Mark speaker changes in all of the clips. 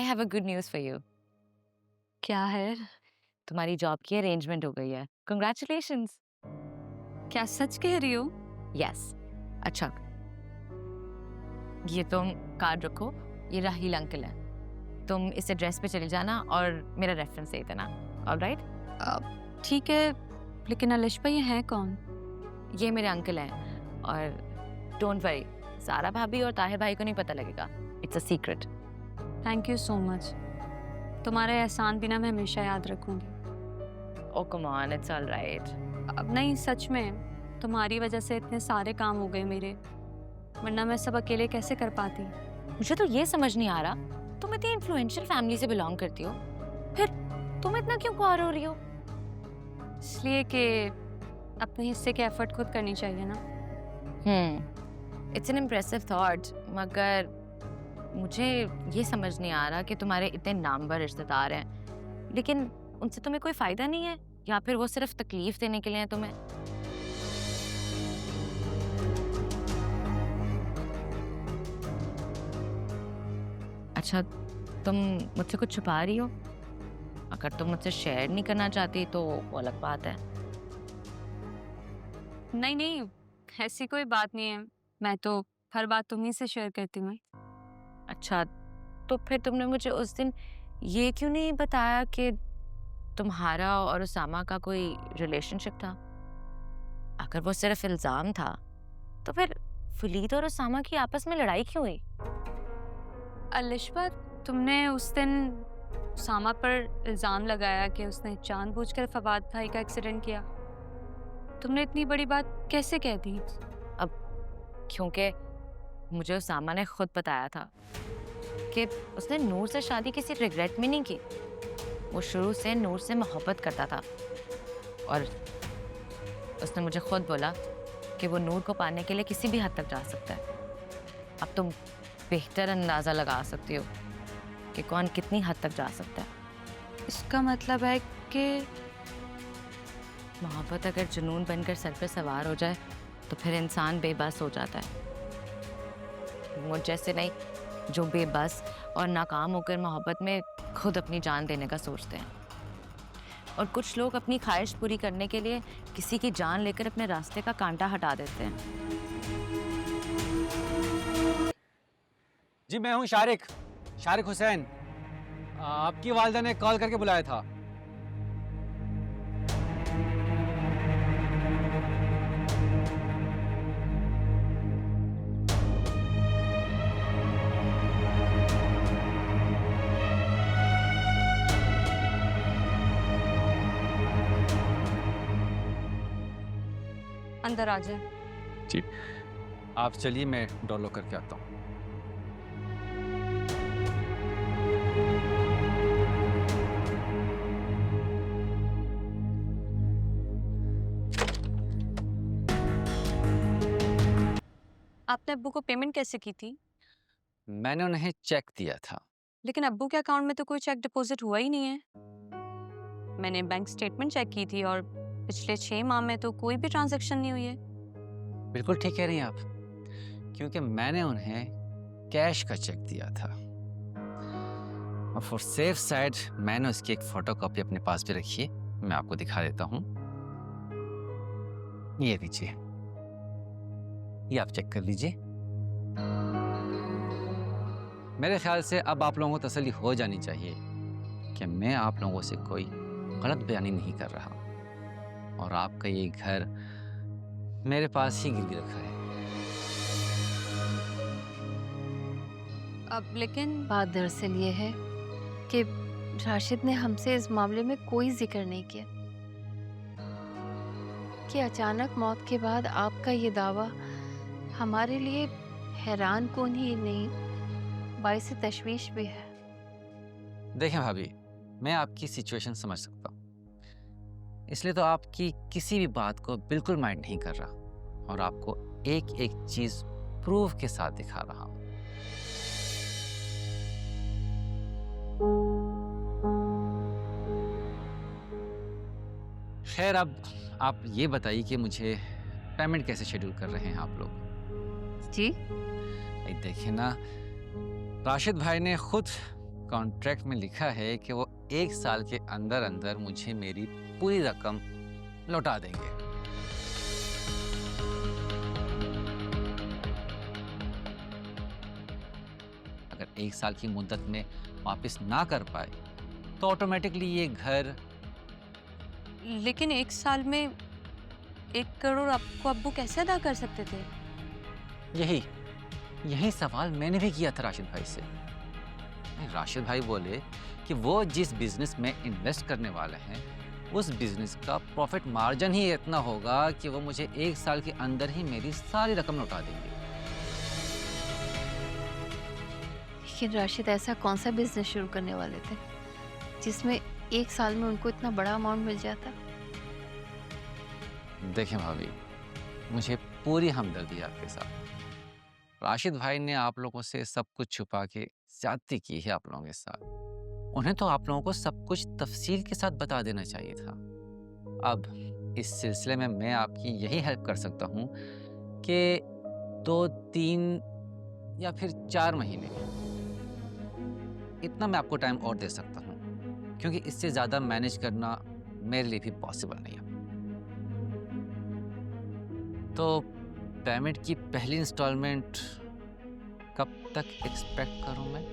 Speaker 1: Have a good news for you.
Speaker 2: क्या है?
Speaker 1: तुम्हारी जॉब की अरेंजमेंट हो गई है। कंग्रेचुलेशंस।
Speaker 2: क्या सच कह रही हो?
Speaker 1: यस। अच्छा, ये तुम कार्ड रखो, ये राहिल अंकल है। तुम इस एड्रेस पे चले जाना और मेरा रेफरेंस दे देना। ऑलराइट?
Speaker 2: ठीक है, लेकिन अलिशा ये है कौन?
Speaker 1: ये मेरे अंकल हैं और डोंट वरी, सारा भाभी और ताहिर भाई को नहीं पता लगेगा। It's a secret.
Speaker 2: Thank you so much. तुम्हारे एहसान भी ना मैं हमेशा याद रखूंगी।
Speaker 1: ओ कम ऑन, इट्स ऑलराइट।
Speaker 2: अब नहीं, सच में तुम्हारी वजह से इतने सारे काम हो गए मेरे, वरना मैं सब अकेले कैसे कर पाती।
Speaker 1: मुझे तो ये समझ नहीं आ रहा, तुम इतनी इन्फ्लुएंशियल फैमिली से बिलोंग करती हो, फिर तुम इतना क्यों ख्वार हो रही हो?
Speaker 2: इसलिए कि अपने हिस्से के एफर्ट खुद करनी चाहिए ना।
Speaker 1: इट्स एन इम्प्रेसिव थॉट, मगर मुझे ये समझ नहीं आ रहा कि तुम्हारे इतने नामवर रिश्तेदार हैं, लेकिन उनसे तुम्हें कोई फायदा नहीं है, या फिर वो सिर्फ तकलीफ देने के लिए हैं तुम्हें? अच्छा, तुम मुझसे कुछ छुपा रही हो? अगर तुम मुझसे शेयर नहीं करना चाहती तो वो अलग बात है।
Speaker 2: नहीं नहीं, ऐसी कोई बात नहीं है। मैं तो हर बात तुम्ही से शेयर करती हूँ।
Speaker 1: अच्छा, तो फिर तुमने मुझे उस दिन ये क्यों नहीं बताया कि तुम्हारा और उसामा का कोई रिलेशनशिप था? अगर वो सिर्फ इल्जाम था, तो फिर फलीद और उसामा की आपस में लड़ाई क्यों हुई?
Speaker 2: अलिशा, तुमने उस दिन उसामा पर इल्जाम लगाया कि उसने जानबूझकर फवाद भाई का एक्सीडेंट किया। तुमने इतनी बड़ी बात कैसे कह दी?
Speaker 1: क्योंकि मुझे उसामा ने खुद बताया था कि उसने नूर से शादी किसी रिग्रेट में नहीं की। वो शुरू से नूर से मोहब्बत करता था और उसने मुझे खुद बोला कि वो नूर को पाने के लिए किसी भी हद तक जा सकता है। अब तुम बेहतर अंदाज़ा लगा सकती हो कि कौन कितनी हद तक जा सकता है।
Speaker 2: इसका मतलब है कि
Speaker 1: मोहब्बत अगर जुनून बनकर सर पे सवार हो जाए तो फिर इंसान बेबस हो जाता है। मुझ जैसे नहीं, जो बेबस और नाकाम होकर मोहब्बत में खुद अपनी जान देने का सोचते हैं। और कुछ लोग अपनी ख्वाहिश पूरी करने के लिए किसी की जान लेकर अपने रास्ते का कांटा हटा देते हैं।
Speaker 3: जी मैं हूं शारिक हुसैन। आपकी वालिदा ने कॉल करके बुलाया था।
Speaker 2: अंदर आ जाए।
Speaker 3: जी आप चलिए, मैं डोर लॉक करके आता हूँ।
Speaker 2: आपने अब्बू को पेमेंट कैसे की थी?
Speaker 3: मैंने उन्हें चेक दिया था।
Speaker 2: लेकिन अब्बू के अकाउंट में तो कोई चेक डिपॉजिट हुआ ही नहीं है। मैंने बैंक स्टेटमेंट चेक की थी और पिछले 6 माह में तो कोई भी ट्रांजैक्शन नहीं हुई है।
Speaker 3: बिल्कुल ठीक कह रही हैं आप, क्योंकि मैंने उन्हें कैश का चेक दिया था और फॉर सेफ साइड मैंने उसकी एक फोटोकॉपी अपने पास भी रखी है। मैं आपको दिखा देता हूँ, ये लीजिए, ये आप चेक कर लीजिए। मेरे ख्याल से अब आप लोगों को तसल्ली हो जानी चाहिए कि मैं आप लोगों से कोई गलत बयानी नहीं कर रहा और आपका ये घर मेरे पास ही गिरवी रखा है।
Speaker 2: अब लेकिन
Speaker 4: बात दरअसल ये है कि राशिद ने हमसे इस मामले में कोई जिक्र नहीं किया कि अचानक मौत के बाद आपका ये दावा हमारे लिए हैरान कौन ही नहीं, बाइस तशवीश भी है।
Speaker 3: देखें भाभी, मैं आपकी सिचुएशन समझ सकता हूँ, इसलिए तो आपकी किसी भी बात को बिल्कुल माइंड नहीं कर रहा और आपको एक एक चीज प्रूफ के साथ दिखा रहा हूँ। खैर, अब आप ये बताइए कि मुझे पेमेंट कैसे शेड्यूल कर रहे हैं आप लोग?
Speaker 4: जी
Speaker 3: देखिए ना, राशिद भाई ने खुद कॉन्ट्रैक्ट में लिखा है कि वो 1 साल के अंदर अंदर मुझे मेरी पूरी रकम लौटा देंगे। अगर 1 साल की मुद्दत में वापस ना कर पाए तो ऑटोमेटिकली ये घर।
Speaker 2: लेकिन 1 साल में 1 करोड़ आपको अब्बू कैसे अदा कर सकते थे?
Speaker 3: यही सवाल मैंने भी किया था राशिद भाई से। राशिद भाई बोले कि वो जिस बिजनेस में इन्वेस्ट करने वाले हैं उस बिजनेस का प्रॉफिट मार्जिन ही इतना होगा कि वो मुझे 1 साल के अंदर ही मेरी सारी रकम लौटा देंगे।
Speaker 4: लेकिन राशिद, ऐसा कौन सा बिजनेस शुरू करने वाले थे जिसमें 1 साल में उनको इतना बड़ा अमाउंट मिल जाता?
Speaker 3: देखें भाभी, मुझे पूरी हमदर्दी आपके साथ। राशिद भाई ने आप लोगों से सब कुछ छुपा के ज्यादती की है आप लोगों के साथ। उन्हें तो आप लोगों को सब कुछ तफसील के साथ बता देना चाहिए था। अब इस सिलसिले में मैं आपकी यही हेल्प कर सकता हूँ कि 2, 3 या फिर 4 महीने इतना मैं आपको टाइम और दे सकता हूँ, क्योंकि इससे ज़्यादा मैनेज करना मेरे लिए भी पॉसिबल नहीं है। तो पेमेंट की पहली इंस्टॉलमेंट कब तक एक्सपेक्ट करूं मैं?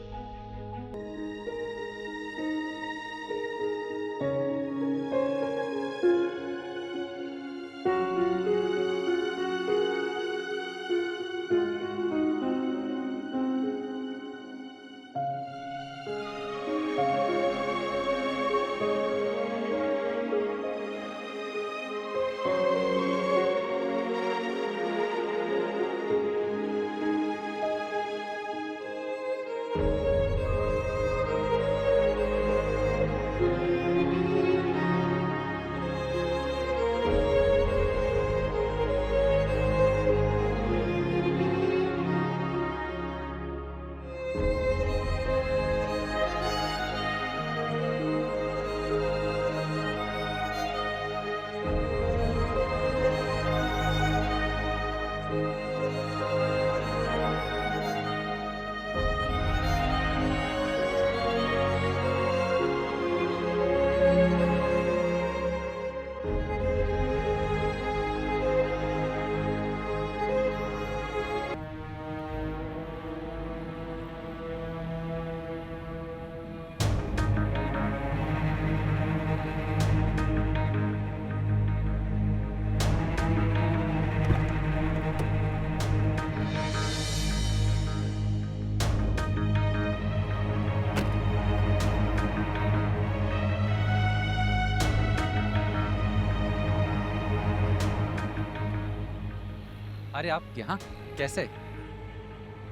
Speaker 3: अरे आप यहाँ कैसे?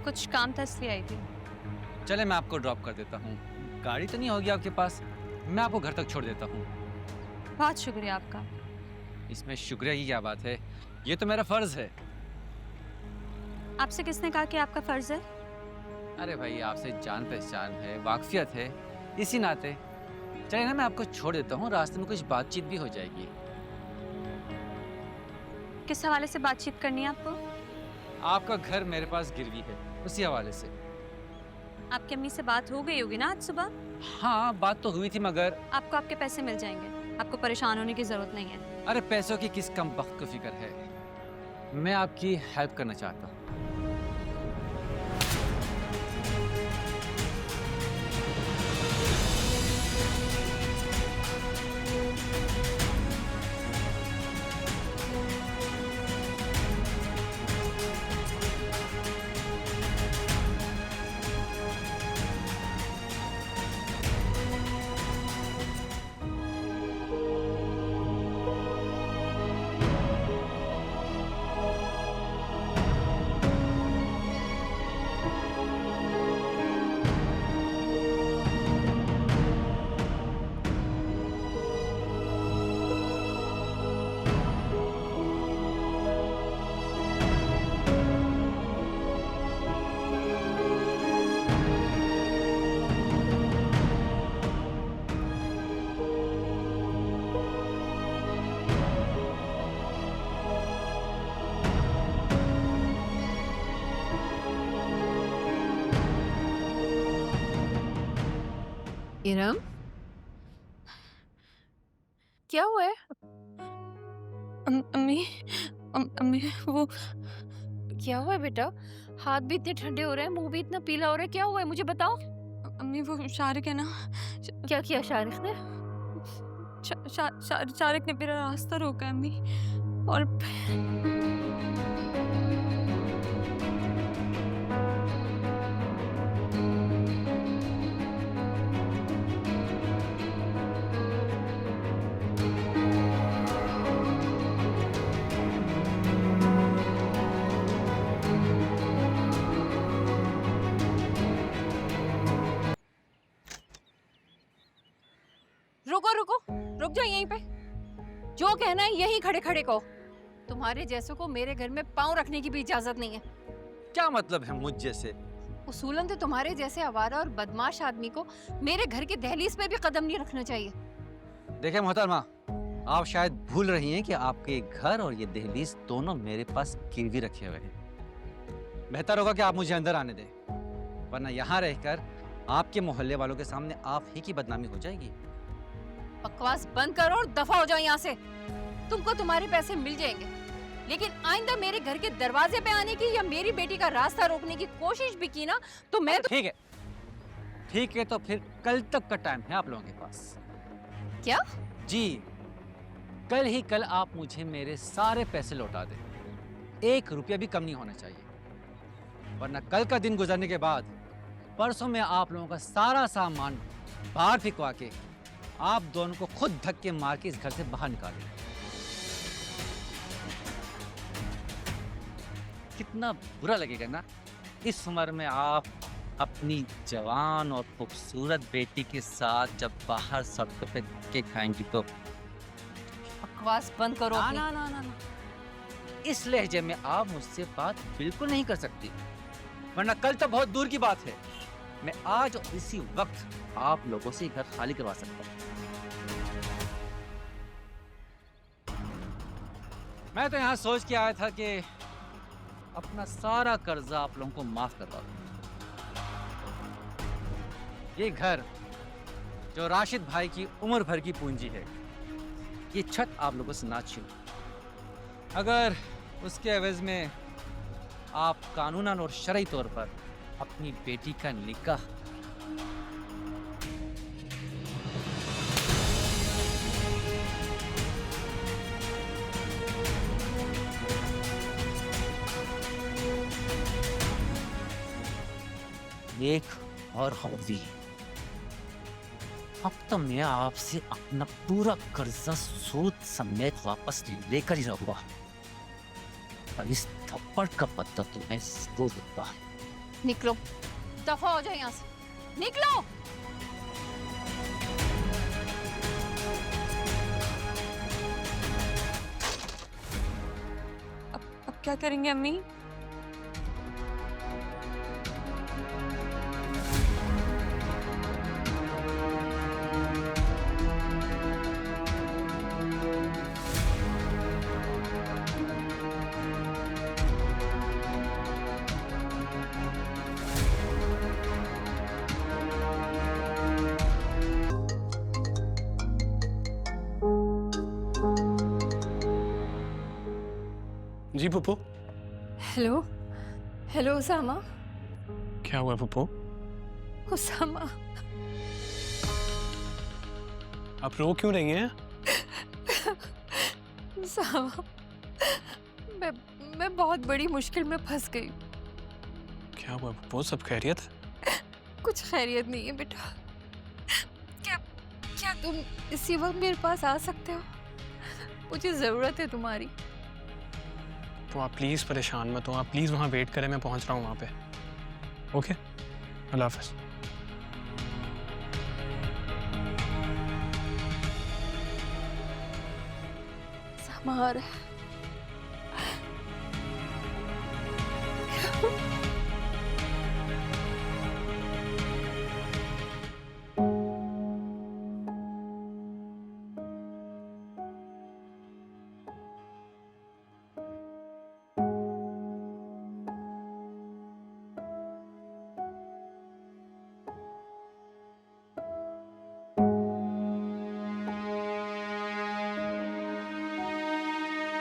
Speaker 2: कुछ काम था इसलिए आई थी।
Speaker 3: चले मैं आपको ड्रॉप कर देता हूँ। गाड़ी तो नहीं होगी आपके पास? मैं आपको घर तक छोड़ देता हूँ।
Speaker 2: बहुत शुक्रिया आपका।
Speaker 3: इसमें शुक्रिया की क्या बात है, ये तो मेरा फर्ज है।
Speaker 2: आपसे किसने कहा कि आपका फर्ज है?
Speaker 3: अरे भाई, आपसे जान पहचान है, वाकफियत है, इसी नाते। चलिए ना, मैं आपको छोड़ देता हूँ, रास्ते में कुछ बातचीत भी हो जाएगी।
Speaker 2: किस हवाले से बातचीत करनी है आपको?
Speaker 3: आपका घर मेरे पास गिरवी है, उसी हवाले से।
Speaker 2: आपकी अम्मी से बात हो गई होगी ना आज सुबह?
Speaker 3: हाँ, बात तो हुई थी, मगर
Speaker 2: आपको आपके पैसे मिल जाएंगे, आपको परेशान होने की जरूरत नहीं है।
Speaker 3: अरे पैसों की किस कम वक्त को फिक्र है, मैं आपकी हेल्प करना चाहता हूँ।
Speaker 4: इरम, क्या हुआ है?
Speaker 2: अम्मी अम्मी वो
Speaker 4: क्या हुआ है बेटा? हाथ भी इतने ठंडे हो रहे हैं, मुंह भी इतना पीला हो रहा है, क्या हुआ है मुझे बताओ।
Speaker 2: अम्मी वो शारिक है ना,
Speaker 4: क्या किया शारिक ने?
Speaker 2: शारिक ने मेरा रास्ता रोका है अम्मी। और
Speaker 4: रुक जाओ यहीं पे। जो कहना है यही खड़े खड़े कहो। तुम्हारे जैसों को मेरे घर में पाँव रखने की भी इजाजत नहीं है।
Speaker 3: क्या मतलब है मुझ जैसे?
Speaker 4: उसूलन तो तुम्हारे जैसे आवारा और बदमाश आदमी को मेरे घर के दहलीज पे भी कदम नहीं रखना चाहिए।
Speaker 3: देखिए मोहतरमा, आप शायद भूल रही हैं कि आपके घर और ये दहलीज दोनों मेरे पास गिरवी रखे हुए हैं। बेहतर होगा कि आप मुझे अंदर आने दें, वरना यहाँ रहकर आपके मोहल्ले वालों के सामने आप ही की बदनामी हो जाएगी।
Speaker 4: बकवास बंद करो और दफा हो जाओ यहाँ से। तुमको तुम्हारे पैसे मिल जाएंगे, लेकिन आइंदा मेरे घर के दरवाजे पे आने की या मेरी बेटी का रास्ता रोकने की कोशिश भी की ना तो मैं तो...
Speaker 3: ठीक है, तो फिर कल तक का टाइम है आप लोगों के पास।
Speaker 4: क्या?
Speaker 3: जी, कल ही कल आप मुझे मेरे सारे पैसे लौटा दें। 1 रुपया भी कम नहीं होना चाहिए, वरना कल का दिन गुजरने के बाद परसों में आप लोगों का सारा सामान बाहर फिकवा के आप दोनों को खुद धक्के मार के इस घर से बाहर निकालें। कितना बुरा लगेगा ना इस उम्र में आप अपनी जवान और खूबसूरत बेटी के साथ जब बाहर सड़कों पे धक्के खाएंगी तो।
Speaker 4: बकवास बंद करो।
Speaker 3: ना। इस लहजे में आप मुझसे बात बिल्कुल नहीं कर सकती, वरना कल तो बहुत दूर की बात है, मैं आज और इसी वक्त आप लोगों से घर खाली करवा सकता हूँ। मैं तो यहाँ सोच के आया था कि अपना सारा कर्जा आप लोगों को माफ करवा दूं। ये घर जो राशिद भाई की उम्र भर की पूंजी है, ये छत आप लोगों से ना छीन। अगर उसके एवज में आप कानूनन और शरई तौर पर अपनी बेटी का निकाह एक और हौवी, अब तो मैं आपसे अपना पूरा कर्जा सूद समेत वापस लेकर ही रहूंगा, और इस थप्पड़ का पत्ता तो मैं जरूर दूंगा।
Speaker 4: निकलो, दफा हो जाओ यहाँ से, निकलो।
Speaker 2: अब क्या करेंगे अम्मी?
Speaker 5: जी पप्पू।
Speaker 4: Hello hello Usama.
Speaker 5: क्या हुआ पप्पू?
Speaker 4: उसामा,
Speaker 5: आप रो क्यों रही हैं?
Speaker 4: उसामा, मैं बहुत बड़ी मुश्किल में फंस गई।
Speaker 5: क्या हुआ पप्पू, सब खैरियत?
Speaker 4: कुछ खैरियत नहीं है बेटा। क्या तुम इसी वक्त मेरे पास आ सकते हो? मुझे जरूरत है तुम्हारी।
Speaker 5: तो आप प्लीज परेशान मत हो, आप प्लीज वहाँ वेट करें, मैं पहुँच रहा हूँ वहाँ पे। ओके, अल्लाह हाफ़िज़।
Speaker 4: उसामा आ रहा है।